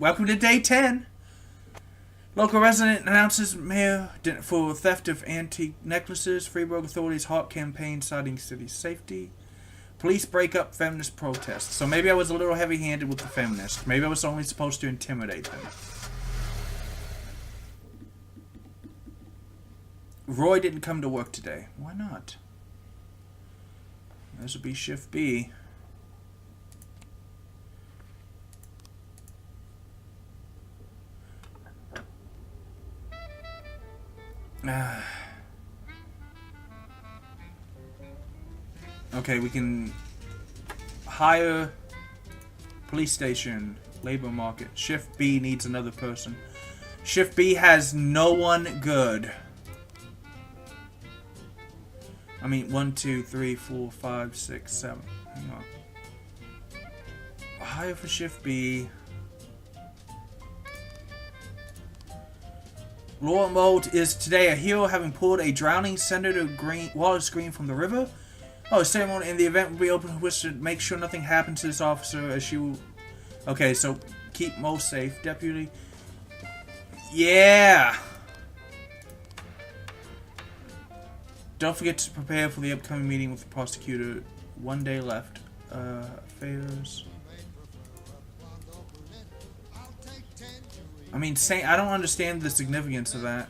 welcome to day 10. Local resident announces mayor for theft of antique necklaces. Freeburg authorities halt campaign citing city safety. Police break up feminist protests. So maybe I was a little heavy-handed with the feminists. Maybe I was only supposed to intimidate them. Roy didn't come to work today. Why not? This would be shift B. Okay, we can hire police station, labor market. Shift B needs another person. Shift B has no one good. I mean, 1, 2, 3, 4, 5, 6, 7. Hang on. Hire for shift B. Laura Mold is today a hero, having pulled a drowning Senator Wallace Green from the river. Oh, ceremony in the event will be open which to make sure nothing happens to this officer as she will... Okay, so keep Mo safe, deputy. Yeah! Don't forget to prepare for the upcoming meeting with the prosecutor. 1 day left. Affairs. I mean, I don't understand the significance of that.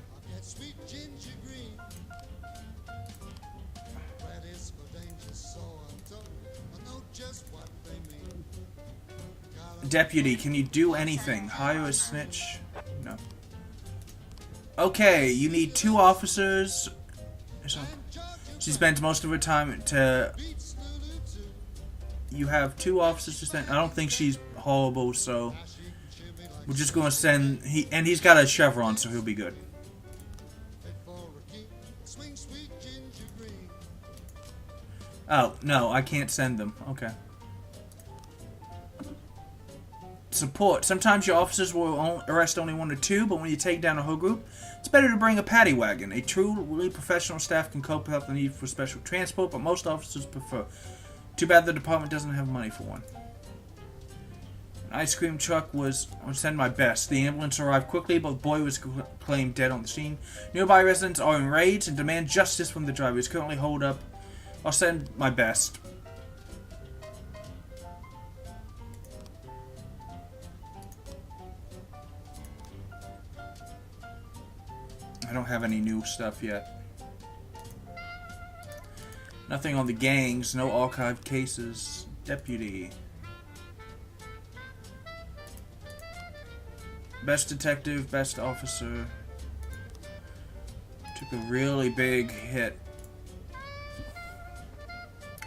Deputy, can you do anything? Hire a snitch? No. Okay, you need 2 officers. She spends most of her time to... You have 2 officers to send. I don't think she's horrible, so... We're just going to send... He's got a chevron, so he'll be good. Oh, no, I can't send them. Okay. Support. Sometimes your officers will arrest only 1 or 2, but when you take down a whole group, it's better to bring a paddy wagon. A truly professional staff can cope without the need for special transport, but most officers prefer. Too bad the department doesn't have money for one. An ice cream truck was... I'll send my best. The ambulance arrived quickly, but the boy was claimed dead on the scene. Nearby residents are enraged and demand justice from the driver. He's currently holed up. I'll send my best. I don't have any new stuff yet. Nothing on the gangs. No archived cases. Deputy. Best detective, best officer. Took a really big hit.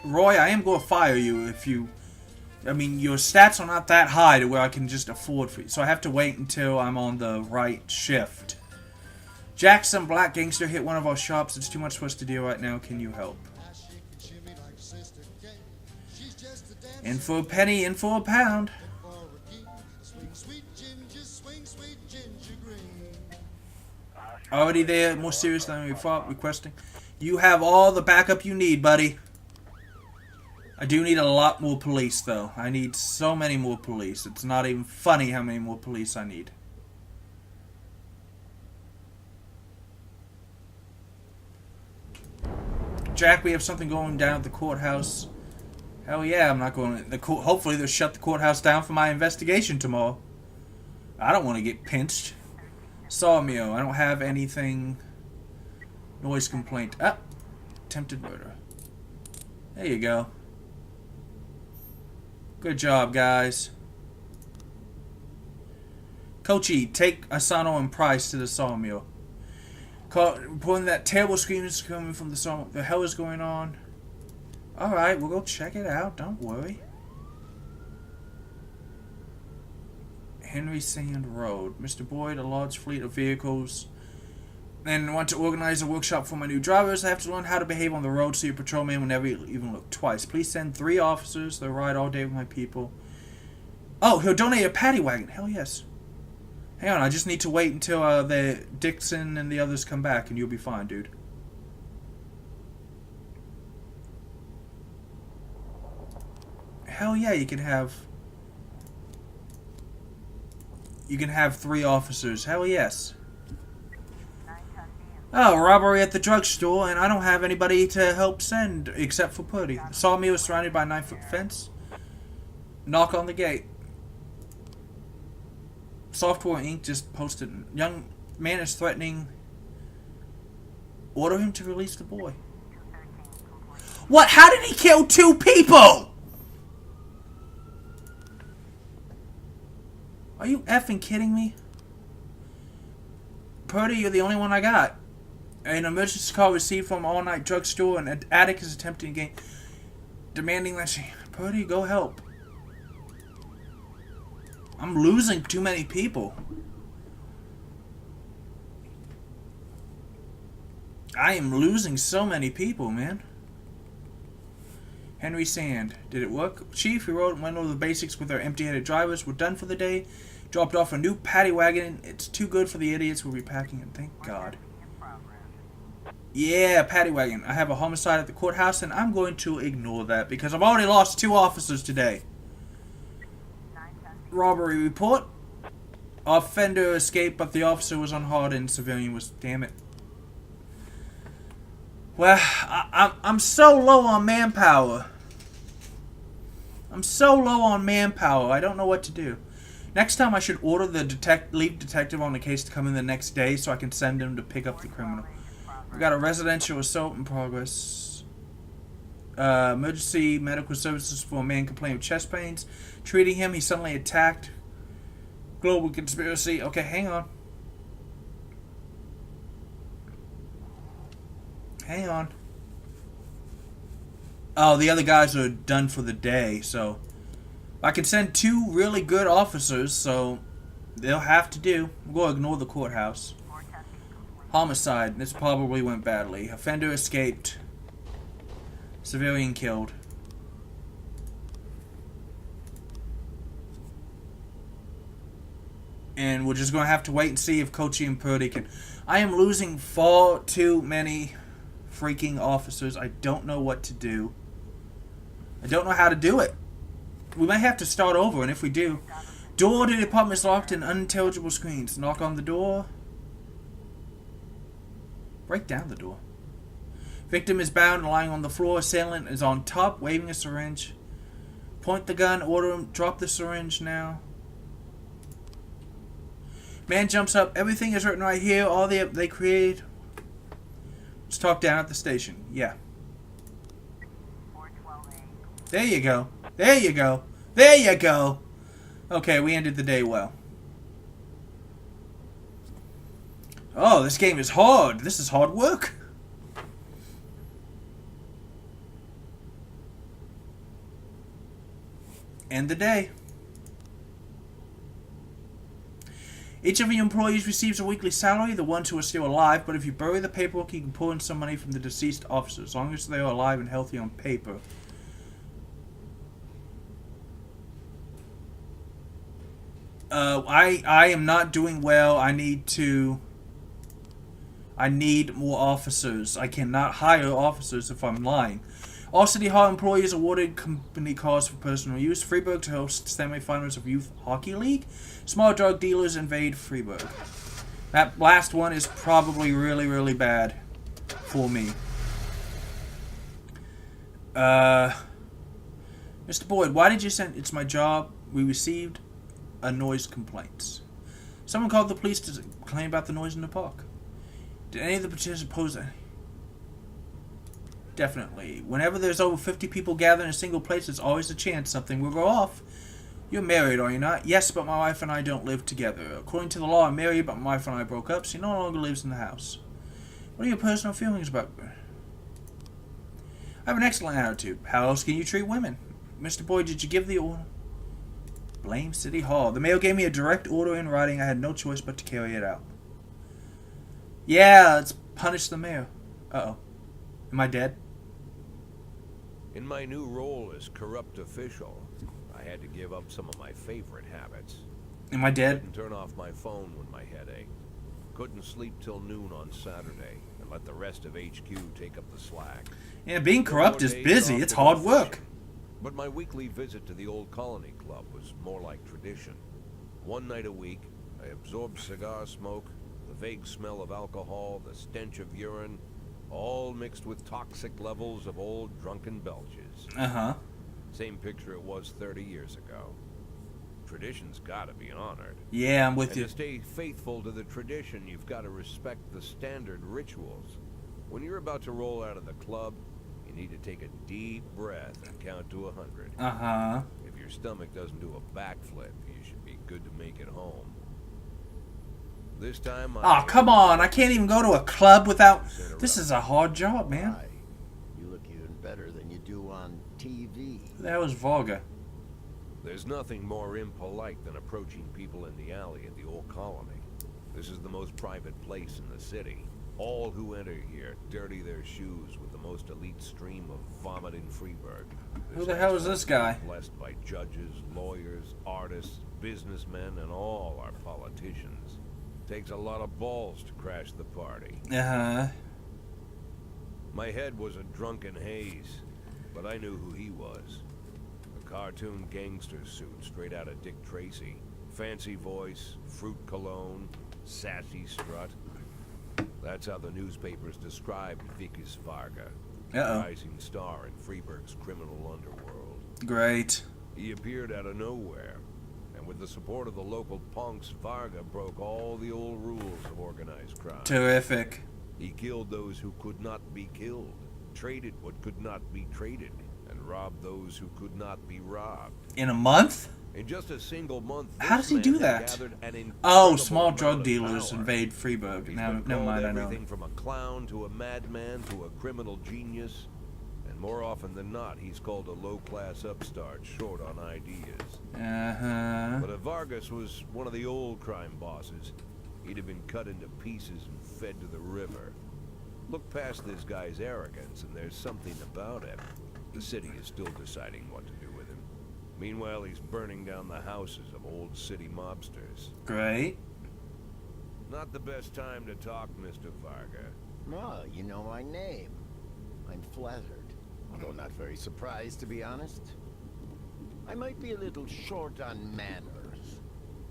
Roy, I am going to fire you if you... I mean, your stats are not that high to where I can just afford for you. So I have to wait until I'm on the right shift. Jackson, black gangster, hit one of our shops. It's too much for us to deal right now. Can you help? In for a penny, in for a pound. Already there, more serious than we thought, requesting. You have all the backup you need, buddy. I do need a lot more police, though. I need so many more police. It's not even funny how many more police I need. Jack, we have something going down at the courthouse. Hell yeah, I'm not going to the court. Hopefully they'll shut the courthouse down for my investigation tomorrow. I don't want to get pinched. Sawmill, I don't have anything. Noise complaint. Ah, attempted murder. There you go. Good job, guys. Kochi, take Asano and Price to the sawmill. Reporting that terrible scream is coming from the sawmill. What the hell is going on? Alright, we'll go check it out. Don't worry. Henry Sand Road. Mr. Boyd, a large fleet of vehicles. And want to organize a workshop for my new drivers. I have to learn how to behave on the road so your patrolman will never even look twice. Please send 3 officers. They'll ride all day with my people. Oh, he'll donate a paddy wagon. Hell yes. Hang on, I just need to wait until the Dixon and the others come back and you'll be fine, dude. Hell yeah, you can have... You can have 3 officers. Hell yes. Oh, robbery at the drugstore, and I don't have anybody to help send except for Purdy. The sawmill is surrounded by a 9-foot fence. Knock on the gate. Software Inc. just posted. Young man is threatening. Order him to release the boy. What? How did he kill 2 people? Are you effing kidding me? Purdy, you're the only one I got. An emergency call received from All Night Drugstore, and an addict is attempting to gain, demanding that she... Purdy, go help. I'm losing too many people. I am losing so many people, man. Henry Sand. Did it work? Chief, we went over the basics with our empty-headed drivers. We're done for the day. Dropped off a new paddy wagon. It's too good for the idiots. We'll be packing it. Thank God. Yeah, paddy wagon. I have a homicide at the courthouse, and I'm going to ignore that because I've already lost 2 officers today. Robbery report. Offender escaped, but the officer was unharmed. Civilian was... Damn it. Well, I'm so low on manpower. I'm so low on manpower. I don't know what to do. Next time I should order the lead detective on the case to come in the next day so I can send him to pick up the criminal. We got a residential assault in progress. Emergency medical services for a man complaining of chest pains. Treating him, he suddenly attacked. Global conspiracy. Okay, hang on. Hang on. Oh, the other guys are done for the day, so... I can send 2 really good officers, so... They'll have to do. We'll go ignore the courthouse. Homicide. This probably went badly. Offender escaped. Civilian killed. And we're just going to have to wait and see if Kochi and Purdy can... I am losing far too many freaking officers. I don't know what to do. I don't know how to do it. We might have to start over, and if we do... Door to the apartment is locked and unintelligible screens. Knock on the door. Break down the door. Victim is bound and lying on the floor. Assailant is on top, waving a syringe. Point the gun. Order him. Drop the syringe now. Man jumps up. Everything is written right here. All they created. Let's talk down at the station. Yeah. There you go. There you go. There you go. Okay, we ended the day well. Oh, this game is hard. This is hard work. End the day. Each of your employees receives a weekly salary, the ones who are still alive, but if you bury the paperwork, you can pull in some money from the deceased officer, as long as they are alive and healthy on paper. I am not doing well. I need more officers. I cannot hire officers if I'm lying. All City Hall employees awarded company cars for personal use. Freeburg to host semifinals of Youth Hockey League. Small drug dealers invade Freeburg. That last one is probably really, really bad for me. Mr. Boyd, why did you send... It's my job. We received a noise complaint. Someone called the police to complain about the noise in the park. Did any of the participants pose any? Definitely. Whenever there's over 50 people gathered in a single place, there's always a chance something will go off. You're married, are you not? Yes, but my wife and I don't live together. According to the law, I'm married, but my wife and I broke up. She no longer lives in the house. What are your personal feelings about her? I have an excellent attitude. How else can you treat women? Mr. Boyd, did you give the order? Blame City Hall. The mayor gave me a direct order in writing. I had no choice but to carry it out. Yeah, let's punish the mayor. Uh-oh. Am I dead? In my new role as corrupt official, I had to give up some of my favorite habits. Am I dead? Couldn't turn off my phone when my head ached. Couldn't sleep till noon on Saturday and let the rest of HQ take up the slack. Yeah, being corrupt is busy. It's hard work. But my weekly visit to the old colony club was more like tradition. One night a week, I absorbed cigar smoke, the vague smell of alcohol, the stench of urine, all mixed with toxic levels of old drunken belches. Uh-huh. Same picture it was 30 years ago. Tradition's gotta be honored. Yeah, I'm with And you. to stay faithful to the tradition, you've got to respect the standard rituals. When you're about to roll out of the club, you need to take a deep breath and count to 100. Uh-huh. If your stomach doesn't do a backflip, you should be good to make it home. This time, Oh, come on. I can't even go to a club without... This is a hard job, man. Why, you look even better than you do on TV. That was Volga. There's nothing more impolite than approaching people in the alley at the old colony. This is the most private place in the city. All who enter here dirty their shoes with the most elite stream of vomit in Freeburg. Who the hell is this guy? Blessed by judges, lawyers, artists, businessmen, and all our politicians. Takes a lot of balls to crash the party. Uh-huh. My head was a drunken haze, but I knew who he was. A cartoon gangster suit straight out of Dick Tracy. Fancy voice, fruit cologne, sassy strut. That's how the newspapers described Vickis Varga, Uh-oh. rising star in Freeburg's criminal underworld. Great. He appeared out of nowhere, and with the support of the local punks, Varga broke all the old rules of organized crime. Terrific. He killed those who could not be killed, traded what could not be traded, and robbed those who could not be robbed. In a month? In just a single month, How this does he do man had that? gathered an Oh, incredible small amount drug of dealers power. invade Freeburg. He's Now, been never called mind, I know. everything from a clown to a madman to a criminal genius, and more often than not, he's called a low-class upstart short on ideas. Uh-huh. But if Vargas was one of the old crime bosses, he'd have been cut into pieces and fed to the river. Look past this guy's arrogance, and there's something about him. The city is still deciding what to do with him. Meanwhile, he's burning down the houses of old city mobsters. Great. Not the best time to talk, Mr. Varga. Well, you know my name. I'm flattered, although not very surprised, to be honest. I might be a little short on manners.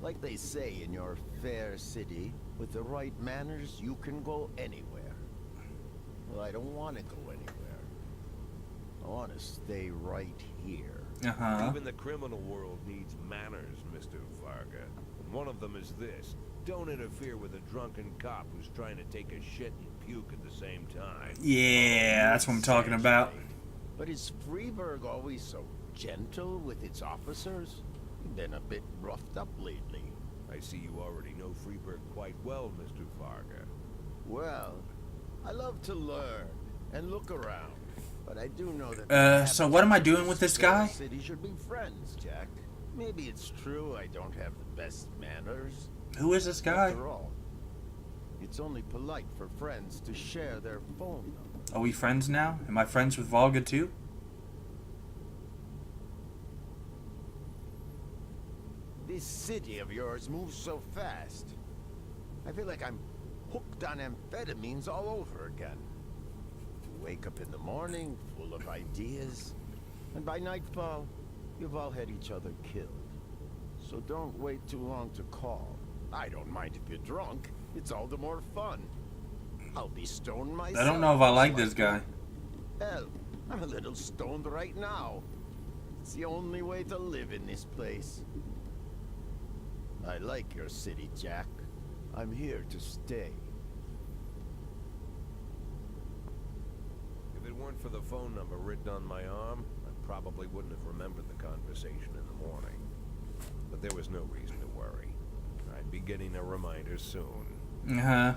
Like they say in your fair city, with the right manners, you can go anywhere. Well, I don't want to go anywhere. I want to stay right here. Uh-huh. Even the criminal world needs manners, Mr. Varga. And one of them is this. Don't interfere with a drunken cop who's trying to take a shit and puke at the same time. Yeah, that's what I'm talking about. But is Freeburg always so gentle with its officers? Been a bit roughed up lately. I see you already know Freeburg quite well, Mr. Varga. Well, I love to learn and look around, but I do know that. So what am I doing with this guy? City should be friends, Jack. Maybe it's true I don't have the best manners. Who is this guy? After all, it's only polite for friends to share their phone number. Are we friends now? Am I friends with Volga too? This city of yours moves so fast. I feel like I'm hooked on amphetamines all over again. You wake up in the morning full of ideas, and by nightfall, you've all had each other killed. So don't wait too long to call. I don't mind if you're drunk. It's all the more fun. I'll be stoned myself. I don't know if I like this guy. Hell, I'm a little stoned right now. It's the only way to live in this place. I like your city, Jack. I'm here to stay. If it weren't for the phone number written on my arm, I probably wouldn't have remembered the conversation in the morning. But there was no reason to worry. I'd be getting a reminder soon. Uh-huh.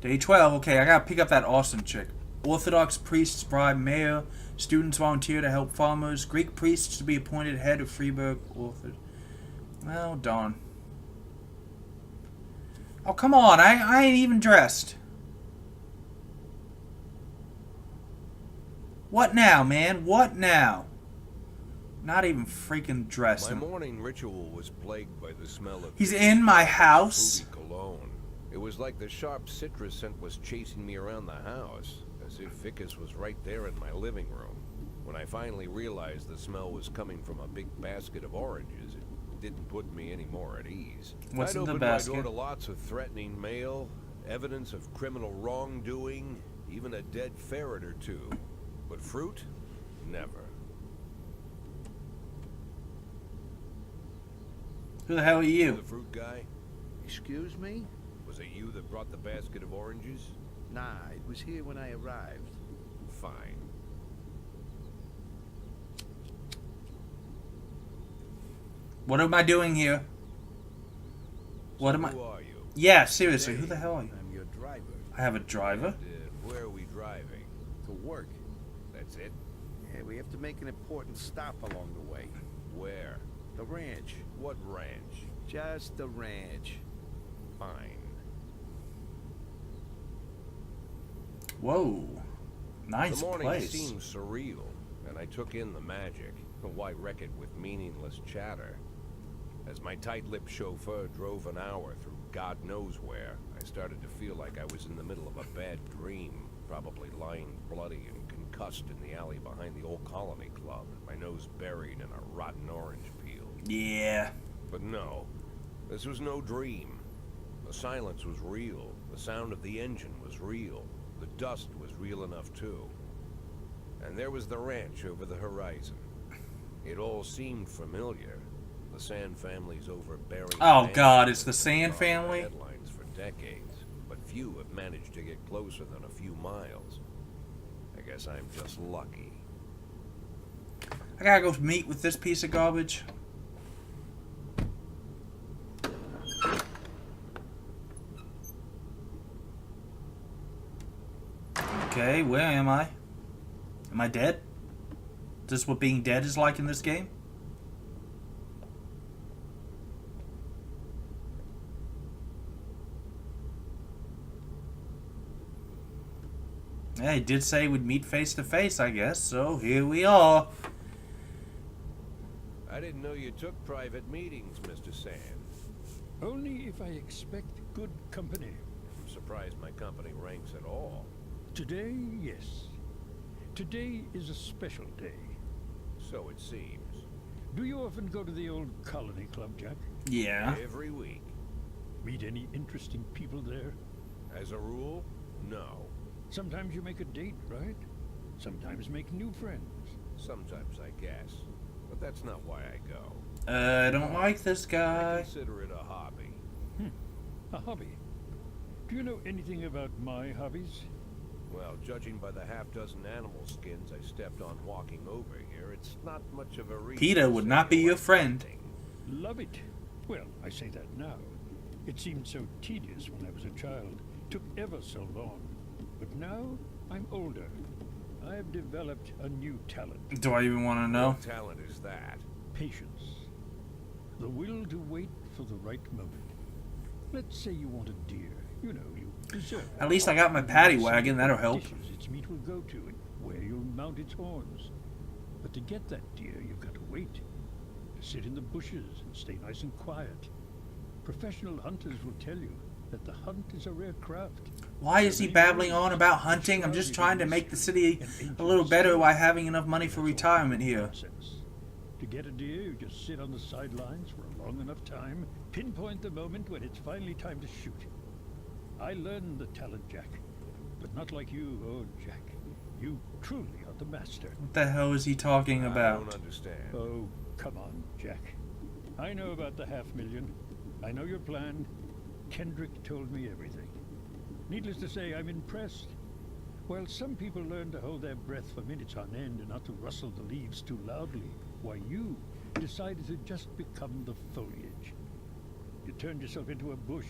Day 12. Okay, I gotta pick up that Austin chick. Orthodox priests bribe mayor. Students volunteer to help farmers. Greek priests to be appointed head of Freeburg Orthod. Well, darn. Oh, come on. I ain't even dressed. What now, man? What now? Not even freaking dressed. My morning ritual was plagued by the smell of... He's in my house. fruity cologne. It was like the sharp citrus scent was chasing me around the house, as if Vickis was right there in my living room. When I finally realized the smell was coming from a big basket of oranges, it didn't put me any more at ease. What's I'd in the opened basket? my door to lots of threatening mail, evidence of criminal wrongdoing, even a dead ferret or two. But fruit? Never. Who the hell are You you? the fruit guy? Excuse me? Was it you that brought the basket of oranges? Nah, it was here when I arrived. Fine. What am I doing here? What am I? Who are you? Yeah, seriously, who the Dave, hell are you? I'm your driver. I have a driver? Where are we driving? To work. That's it? Yeah, we have to make an important stop along the way. Where? The ranch. What ranch? Just the ranch. Fine. Whoa. Nice The morning place. seemed surreal, and I took in the magic. Why wreck it with meaningless chatter? As my tight-lipped chauffeur drove an hour through God knows where, I started to feel like I was in the middle of a bad dream, probably lying bloody and concussed in the alley behind the old Colony Club, my nose buried in a rotten orange peel. Yeah. But no, this was no dream. The silence was real. The sound of the engine was real. The dust was real enough too. And there was the ranch over the horizon. It all seemed familiar. The Sand family's overbearing. Oh, God, it's the mansion Sand has been on the family? Headlines for decades, but few have managed to get closer than a few miles. I guess I'm just lucky. I gotta go meet with this piece of garbage. Okay, where am I? Am I dead? Is this what being dead is like in this game? Yeah, he did say we'd meet face to face, I guess, so here we are. I didn't know you took private meetings, Mr. Sand. Only if I expect good company. I'm surprised my company ranks at all. Today, yes. Today is a special day. So it seems. Do you often go to the old Colony Club, Jack? Yeah. Every week. Meet any interesting people there? As a rule, no. Sometimes you make a date, right? Sometimes make new friends. Sometimes, I guess. But that's not why I go. I don't like this I guy. consider it a hobby. A hobby. Do you know anything about my hobbies? Well, judging by the half-dozen animal skins I stepped on walking over here, it's not much of a reason. PETA to would say not be you your like friend. hunting. Love it. Well, I say that now. It seemed so tedious when I was a child. Took ever so long. But now, I'm older. I've developed a new talent. Do I even want to know? What talent is that? Patience. The will to wait for the right moment. Let's say you want a deer. You know, you deserve it. At least I got my paddy wagon, that'll help. Dishes its meat will go to and where you'll mount its horns. But to get that deer, you've got to wait. To sit in the bushes and stay nice and quiet. Professional hunters will tell you that the hunt is a rare craft. Why is he babbling on about hunting? I'm just trying to make the city a little better by having enough money for retirement here. Nonsense. To get a deer, you just sit on the sidelines for a long enough time, pinpoint the moment when it's finally time to shoot. I learned the talent, Jack. But not like you, oh Jack. You truly are the master. What the hell is he talking I don't about? understand. Oh, come on, Jack. I know about the $500,000. I know your plan. Kendrick told me everything. Needless to say, I'm impressed. While some people learn to hold their breath for minutes on end and not to rustle the leaves too loudly, why you decided to just become the foliage. You turned yourself into a bush,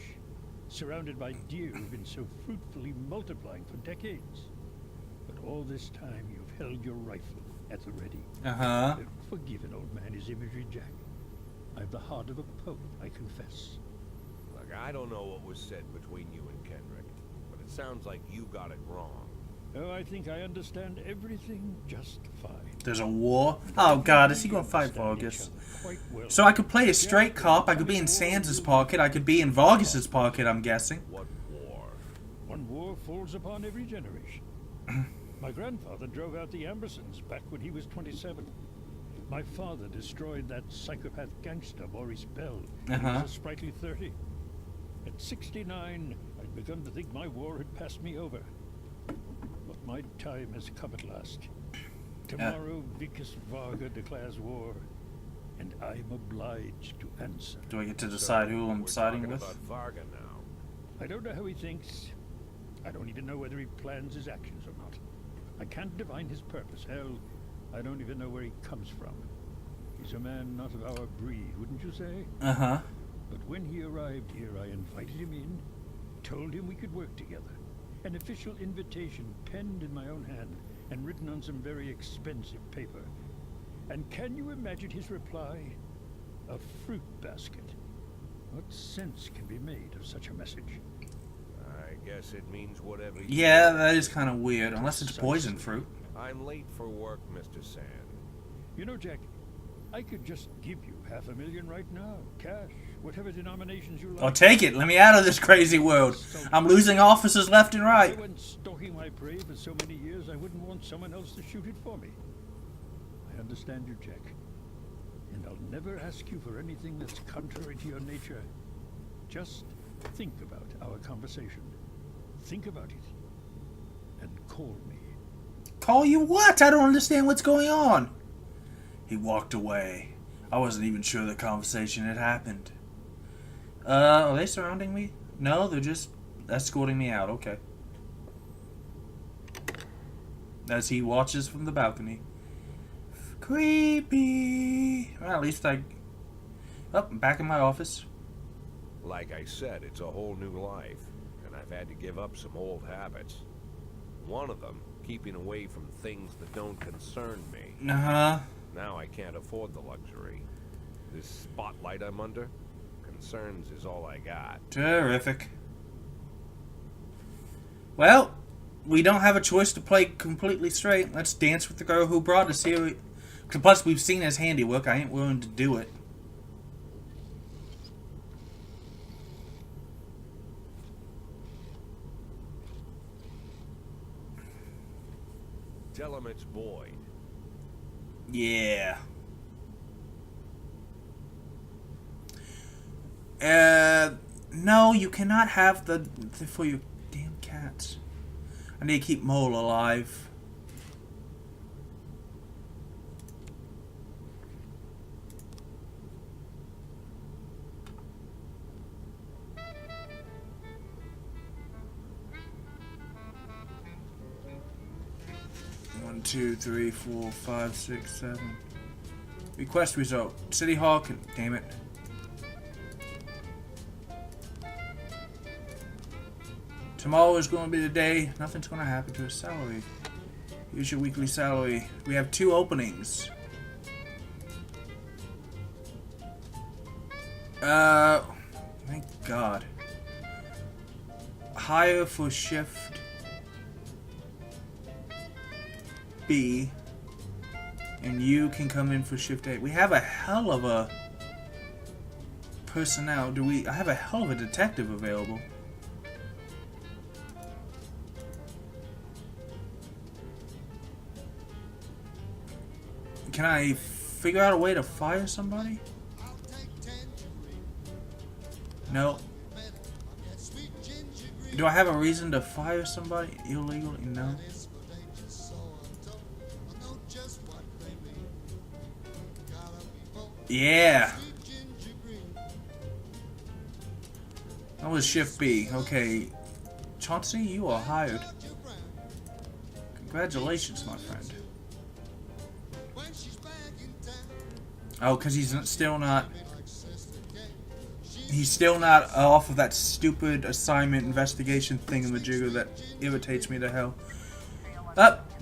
surrounded by deer who've been so fruitfully multiplying for decades. But all this time you've held your rifle at the ready. Uh-huh. Forgive an old man his imagery, Jack. I've the heart of a poet, I confess. Look, I don't know what was said between you and Kendrick, but it sounds like you got it wrong. Oh, I think I understand everything just fine. There's a war? Oh god, is he gonna fight Vargas? Quite well. So I could play a straight cop, I could be in Sans' pocket, I could be in Vargas' pocket, I'm guessing. What war? One war falls upon every generation. My grandfather drove out the Ambersons back when he was 27. My father destroyed that psychopath gangster, Maurice Bell, when he was a sprightly 30. At 69, I'd begun to think my war had passed me over. But my time has come at last. Tomorrow, Vicus Varga declares war, and I'm obliged to answer. Do I get to decide who I'm siding with? About Varga now. I don't know how he thinks. I don't even know whether he plans his actions or not. I can't divine his purpose. Hell, I don't even know where he comes from. He's a man not of our breed, wouldn't you say? Uh-huh. But when he arrived here, I invited him in, told him we could work together. An official invitation penned in my own hand and written on some very expensive paper. And can you imagine his reply? A fruit basket. What sense can be made of such a message? I guess it means whatever you Yeah, that is kind of weird, unless it's poison fruit. I'm late for work, Mr. Sand. You know, Jack, I could just give you $500,000 right now. Cash, whatever denominations you like. I'll take it. Let me out of this crazy world. I'm losing officers left and right. I went stalking my prey for so many years, I wouldn't want someone else to shoot it for me. I understand you, Jack. And I'll never ask you for anything that's contrary to your nature. Just think about our conversation. Think about it. And call me. Call you what? I don't understand what's going on. He walked away. I wasn't even sure the conversation had happened. Are they surrounding me? No, they're just escorting me out. Okay. As he watches from the balcony. Creepy. Well, at least I'm back in my office. Like I said, it's a whole new life, and I've had to give up some old habits. One of them, keeping away from things that don't concern me. Uh-huh. Now I can't afford the luxury. This spotlight I'm under, concerns is all I got. Terrific. Well, we don't have a choice to play completely straight. Let's dance with the girl who brought us here. Plus, we've seen his handiwork. I ain't willing to do it. Tell him it's Boyd. Yeah. No, you cannot have the for your damn cats. I need to keep Mole alive. One, 2, 3, 4, 5, 6, 7. Request result. City Hall can... Damn it. Tomorrow is going to be the day. Nothing's going to happen to his salary. Here's your weekly salary. We have 2 openings. Thank God. Hire for shift B, and you can come in for shift A. We have a hell of a personnel. I have a hell of a detective available. Can I figure out a way to fire somebody? No. Do I have a reason to fire somebody illegally? No. Yeah. That was shift B. Okay. Chauncey, you are hired. Congratulations, my friend. Oh, because he's still not off of that stupid assignment investigation thingamajigger that irritates me to hell.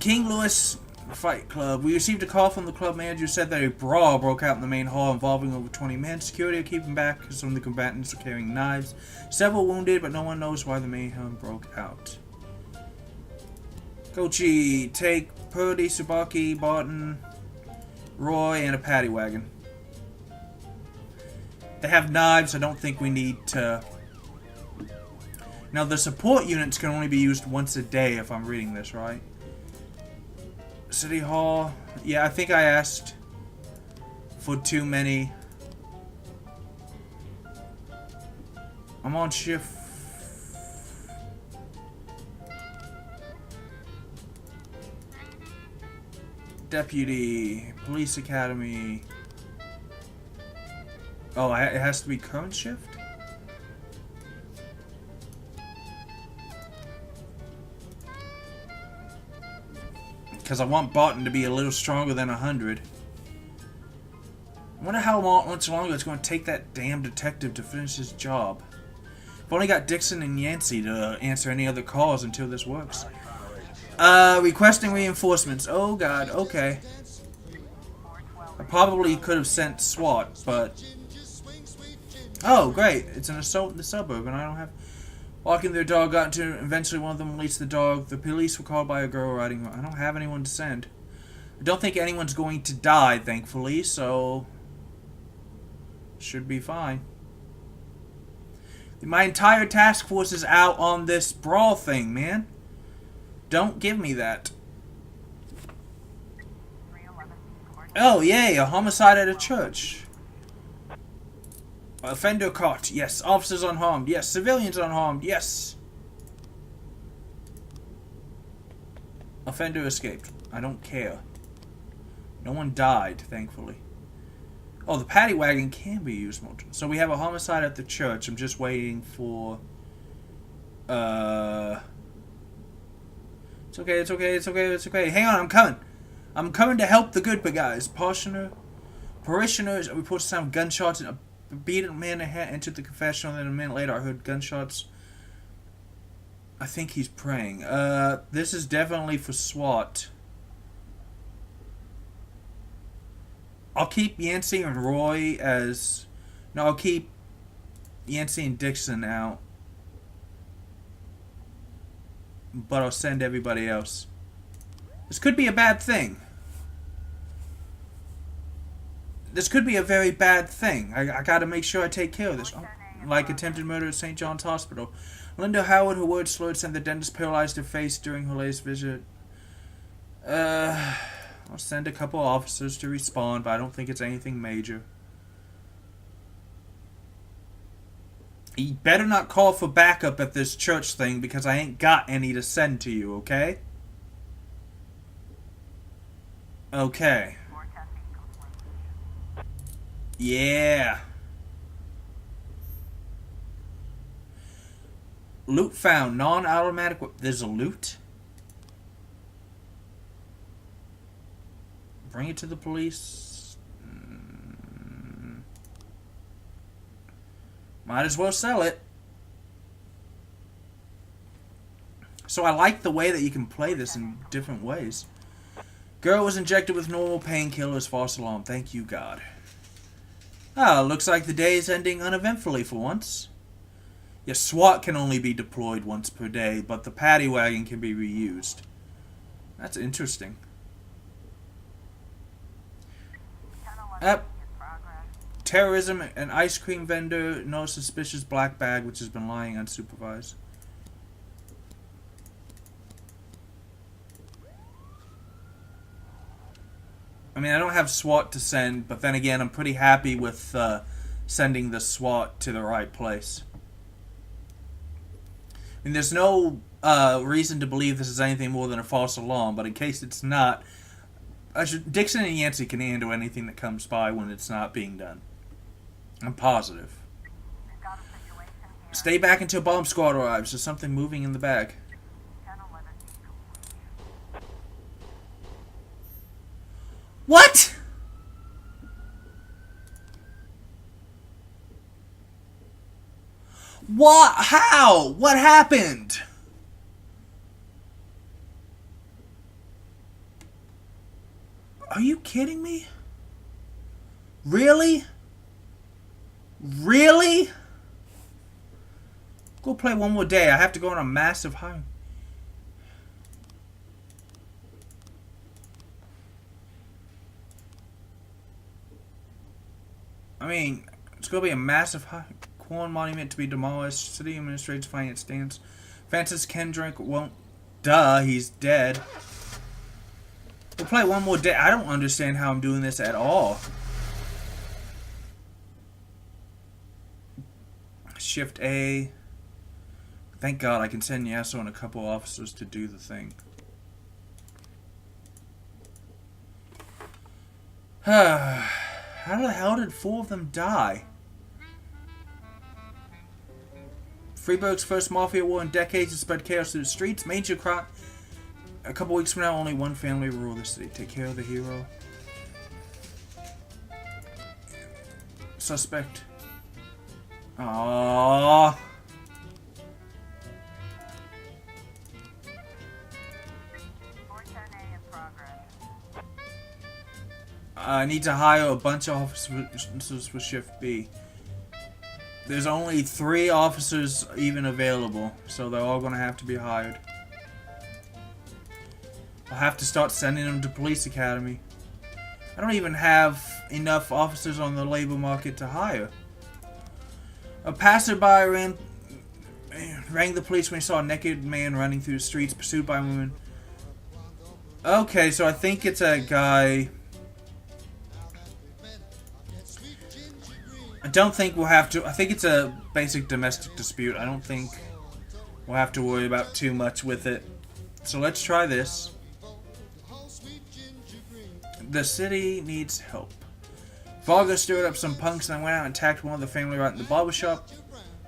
King Louis Fight Club. We received a call from the club manager who said that a brawl broke out in the main hall involving over 20 men. Security are keeping back because some of the combatants are carrying knives. Several wounded, but no one knows why the mayhem broke out. Kochi, take Purdy, Tsubaki, Barton, Roy, and a paddy wagon. They have knives. I don't think we need to... Now, the support units can only be used once a day if I'm reading this right. City Hall. Yeah, I think I asked for too many. I'm on shift. Deputy, Police Academy. Oh, it has to be current shift? Because I want Barton to be a little stronger than 100. I wonder how much longer it's going to take that damn detective to finish his job. I've only got Dixon and Yancey to answer any other calls until this works. Requesting reinforcements. Oh god, okay. I probably could have sent SWAT, but... Oh, great. It's an assault in the suburb, and I don't have... Walking their dog got into... Eventually one of them released the dog. The police were called by a girl riding... I don't have anyone to send. I don't think anyone's going to die, thankfully, so... Should be fine. My entire task force is out on this brawl thing, man. Don't give me that. Oh, yay, a homicide at a church. Offender caught, yes. Officers unharmed, yes. Civilians unharmed, yes. Offender escaped. I don't care. No one died, thankfully. Oh, the paddy wagon can be used more. So we have a homicide at the church. I'm just waiting for... It's okay, it's okay, it's okay, it's okay. Hang on, I'm coming. I'm coming to help the good guys. Parishioners reported the sound of gunshots and a beaten man in a hat entered the confessional. Then a minute later I heard gunshots. I think he's praying. This is definitely for SWAT. I'll keep Yancey and Roy as... No, I'll keep Yancey and Dixon out. But I'll send everybody else. This could be a bad thing. This could be a very bad thing. I gotta make sure I take care of this. Oh, like attempted murder at St. John's Hospital. Linda Howard, her words slurred, sent the dentist paralyzed her face during her latest visit. I'll send a couple officers to respond, but I don't think it's anything major. You better not call for backup at this church thing because I ain't got any to send to you, okay? Okay. Yeah. Loot found. Non-automatic... There's a loot? Bring it to the police. Might as well sell it. So I like the way that you can play this in different ways. Girl was injected with normal painkillers. False alarm. Thank you, God. Ah, looks like the day is ending uneventfully for once. Yes, SWAT can only be deployed once per day, but the paddy wagon can be reused. That's interesting. Terrorism, an ice cream vendor, no suspicious black bag which has been lying unsupervised. I mean, I don't have SWAT to send, but then again, I'm pretty happy with sending the SWAT to the right place. I mean, there's no reason to believe this is anything more than a false alarm, but in case it's not, Dixon and Yancey can handle anything that comes by when it's not being done. I'm positive. Stay back until bomb squad arrives. There's something moving in the bag. What? What? How? What happened? Are you kidding me? Really? Really? Go play one more day. I have to go on a massive high. I mean, it's going to be a massive high corn monument to be demolished. City administrator's finance stance. Francis Kendrick won't... Duh, he's dead. We'll play one more day. I don't understand how I'm doing this at all. Shift A. Thank God I can send Yasuo and a couple officers to do the thing. How the hell did 4 of them die? Freeburg's first mafia war in decades has spread chaos through the streets. Major crime. A couple weeks from now, only one family will rule the city. Take care of the hero. Suspect. Aww. I need to hire a bunch of officers for Shift B. There's only 3 officers even available, so they're all going to have to be hired. I'll have to start sending them to police academy. I don't even have enough officers on the labor market to hire. A passerby rang the police when he saw a naked man running through the streets, pursued by women. Okay, so I think it's a guy. I don't think we'll have to. I think it's a basic domestic dispute. I don't think we'll have to worry about too much with it. So let's try this. The city needs help. Varga stirred up some punks and went out and attacked one of the family right in the barbershop.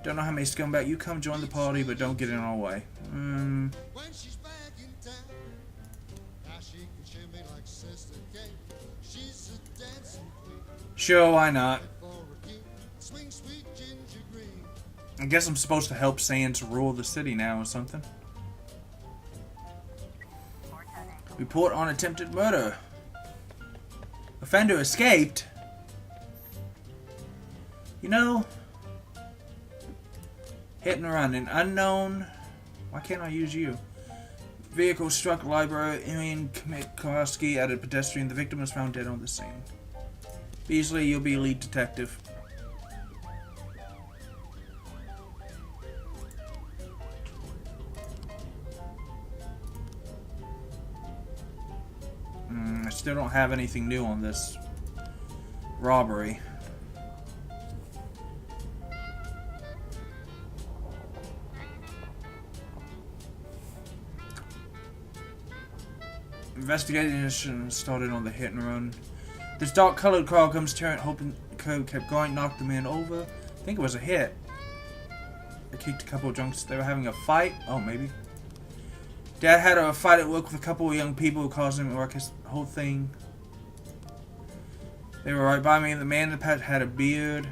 Don't know how many scumbag. You come join the party, but don't get in our way. Sure, why not? I guess I'm supposed to help Sans rule the city now or something. Report on attempted murder. Offender escaped. You know, hit and run. An unknown. Why can't I use you? Vehicle struck librarian Kowalski at a pedestrian. The victim was found dead on the scene. Beasley, you'll be lead detective. I still don't have anything new on this robbery. Investigation started on the hit and run. This dark colored car comes turning, hoping Code kept going, knocked the man over. I think it was a hit. They kicked a couple of drunks. They were having a fight. Oh, maybe. Dad had a fight at work with a couple of young people who caused him to wreck his whole thing. They were right by me. The man in the pet had a beard.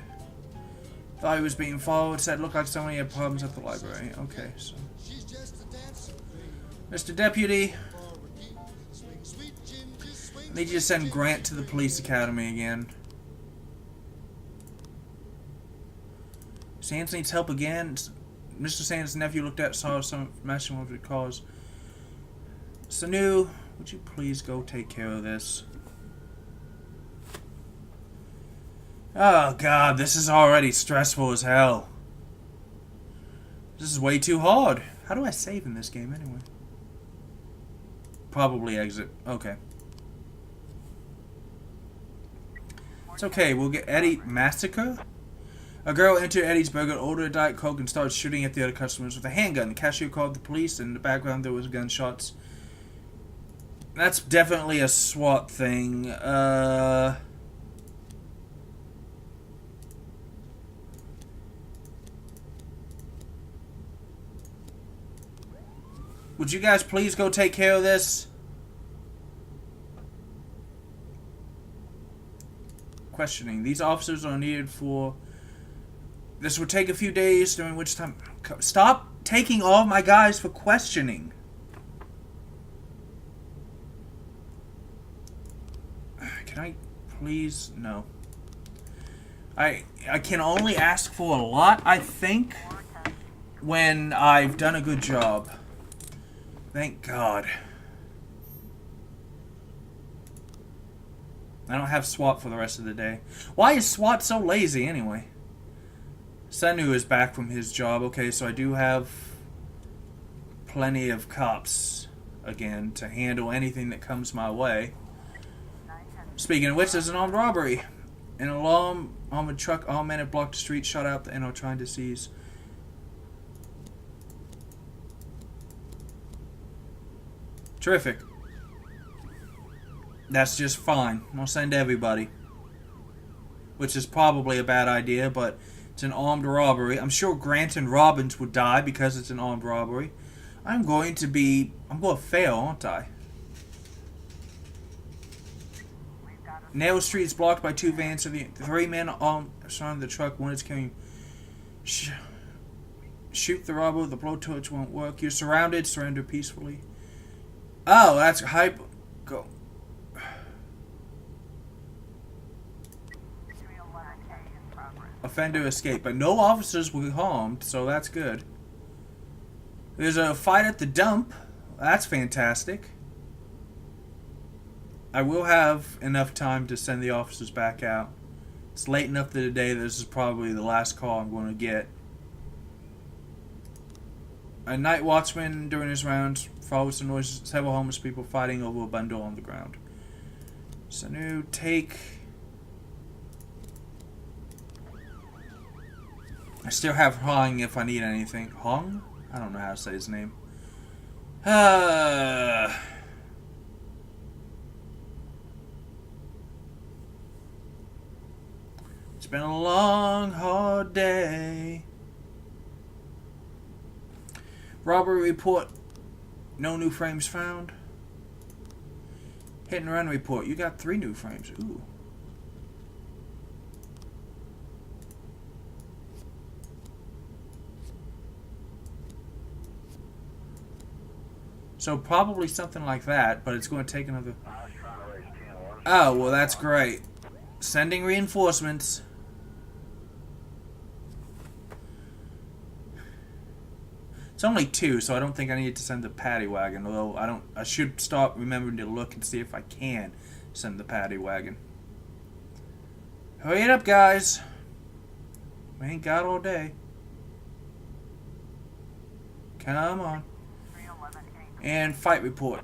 Thought he was being followed. Said it looked like somebody had problems at the library. Okay, so. Mr. Deputy. I need you to send Grant to the police academy again. Sans needs help again. Mr. Sans' nephew looked at, saw some mashing over the cause. Sanu, would you please go take care of this? Oh god, this is already stressful as hell. This is way too hard. How do I save in this game anyway? Probably exit. Okay. It's okay, we'll get Eddie Massacre. A girl entered Eddie's Burger, ordered a Diet Coke, and started shooting at the other customers with a handgun. The cashier called the police, and in the background there was gunshots. That's definitely a SWAT thing. Would you guys please go take care of this? Questioning. These officers are needed for... This would take a few days, during which time... Stop taking all my guys for questioning. Can I please? No. I can only ask for a lot, I think, when I've done a good job. Thank God. I don't have SWAT for the rest of the day. Why is SWAT so lazy anyway? Sanu is back from his job. Okay, so I do have plenty of cops. again to handle anything that comes my way. Speaking of which, there's an armed robbery. An alarm on the truck, all men have blocked the street, shot out and are trying to seize. Terrific. That's just fine. I'll send everybody. Which is probably a bad idea, but it's an armed robbery. I'm sure Grant and Robbins would die because it's an armed robbery. I'm going to fail, aren't I? Nail Street is blocked by 2 vans. So the 3 men surrounding the truck. One is carrying. Shoot the robber. The blowtorch won't work. You're surrounded. Surrender peacefully. Oh, that's hype. Go. Offender escaped, but no officers were harmed, so that's good. There's a fight at the dump. That's fantastic. I will have enough time to send the officers back out. It's late enough that today this is probably the last call I'm going to get. A night watchman during his rounds follows the noise of several homeless people fighting over a bundle on the ground. Sanu, take... I still have Hong if I need anything. Hong? I don't know how to say his name. It's been a long, hard day. Robbery report. No new frames found. Hit and run report. You got 3 new frames. Ooh. So probably something like that, but it's going to take another... Oh, well that's great. Sending reinforcements. It's only 2, so I don't think I need to send the paddy wagon. Although I should start remembering to look and see if I can send the paddy wagon. Hurry it up, guys. We ain't got all day. Come on. And fight report.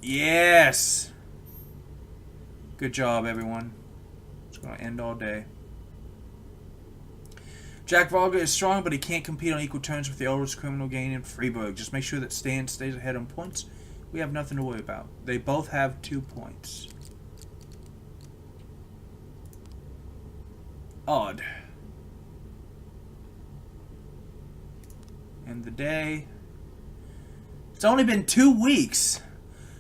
Yes! Good job, everyone. It's going to end all day. Jack Varga is strong, but he can't compete on equal terms with the oldest criminal gang in Freiburg. Just make sure that Stan stays ahead on points. We have nothing to worry about. They both have 2 points. Odd. End the day. It's only been 2 weeks.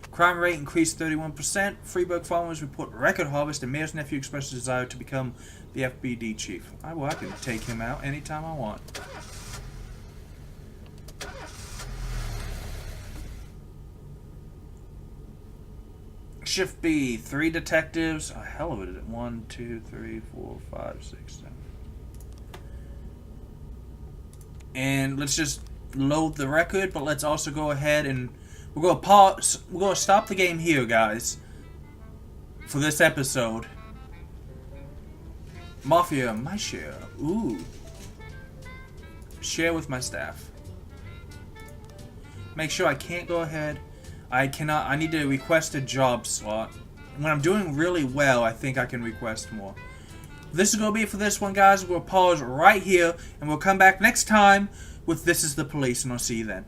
Crime rate increased 31%. Freiburg farmers report record harvest, and Mayor's nephew expresses desire to become the FBD chief. I can take him out anytime I want. Shift B, 3 detectives. A hell of it. 1, 2, 3, 4, 5, 6, 7. And let's just load the record, but let's also go ahead and we're going to pause. We're going to stop the game here, guys, for this episode. Mafia, my share. Ooh. Share with my staff. Make sure I can't go ahead. I cannot. I need to request a job slot. When I'm doing really well, I think I can request more. This is going to be it for this one, guys. We'll pause right here, and we'll come back next time with This Is the Police, and I'll see you then.